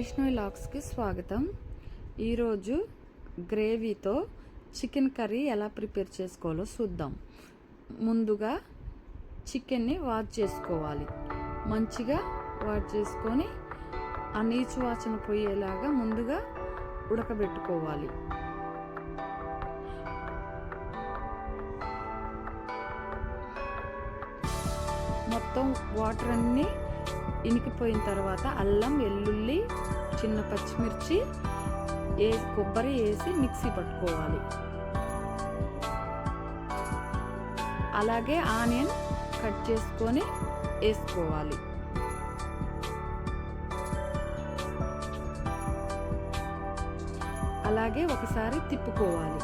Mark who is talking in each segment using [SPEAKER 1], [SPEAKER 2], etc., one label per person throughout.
[SPEAKER 1] వైష్ణవి లాగ్స్కి స్వాగతం. ఈరోజు గ్రేవీతో chicken curry ఎలా ప్రిపేర్ చేసుకోవాలో చూద్దాం. ముందుగా చికెన్ని వాష్ చేసుకోవాలి. మంచిగా వాష్ చేసుకొని ఆ నీచు వాసన పోయేలాగా ముందుగా ఉడకబెట్టుకోవాలి. మొత్తం వాటర్ అన్నీ ఇనికిపోయిన తర్వాత అల్లం, వెల్లుల్లి, చిన్న పచ్చిమిర్చి, కొబ్బరి వేసి మిక్సీ పట్టుకోవాలి. అలాగే ఆనియన్ కట్ చేసుకొని వేసుకోవాలి. అలాగే ఒకసారి తిప్పుకోవాలి.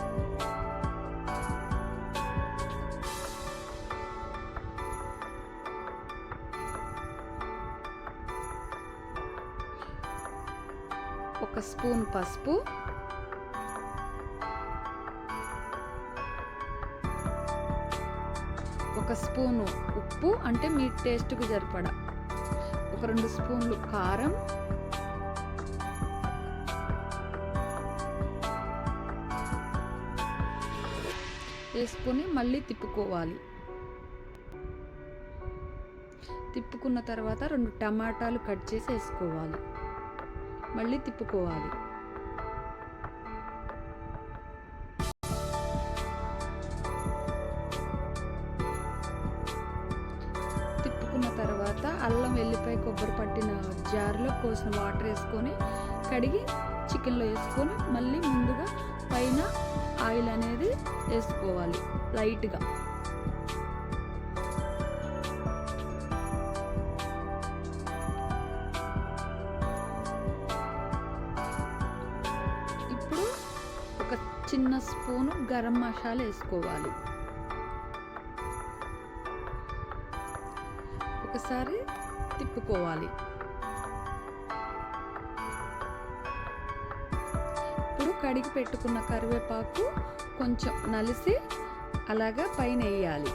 [SPEAKER 1] ఒక స్పూన్ పసుపు, ఒక స్పూను ఉప్పు అంటే మీ టేస్ట్కి సరిపడా, ఒక 2 స్పూన్లు కారం, వేసుకొని మళ్ళీ తిప్పుకోవాలి. తిప్పుకున్న తర్వాత 2 టమాటాలు కట్ చేసి వేసుకోవాలి. మళ్ళీ తిప్పుకోవాలి. తిప్పుకున్న తర్వాత అల్లం, వెల్లిపాయ, కొబ్బరి పట్టిన జార్లో కోసిన వాటర్ వేసుకొని కడిగి చికెన్లో వేసుకొని మళ్ళీ ముందుగా పైన ఆయిల్ అనేది వేసుకోవాలి లైట్గా. ఒక చిన్న స్పూను గరం మసాలా వేసుకోవాలి. ఒకసారి తిప్పుకోవాలి. ఇప్పుడు కడిగి పెట్టుకున్న కరివేపాకు కొంచెం నలిసి అలాగా పైన వేయాలి.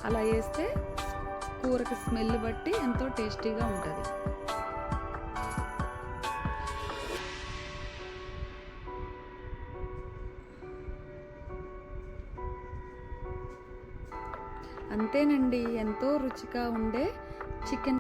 [SPEAKER 1] అలా వేస్తే కూరకి స్మెల్ బట్టి ఎంతో టేస్టీగా ఉంటుంది. అంతేనండి, ఎంతో రుచిగా ఉండే చికెన్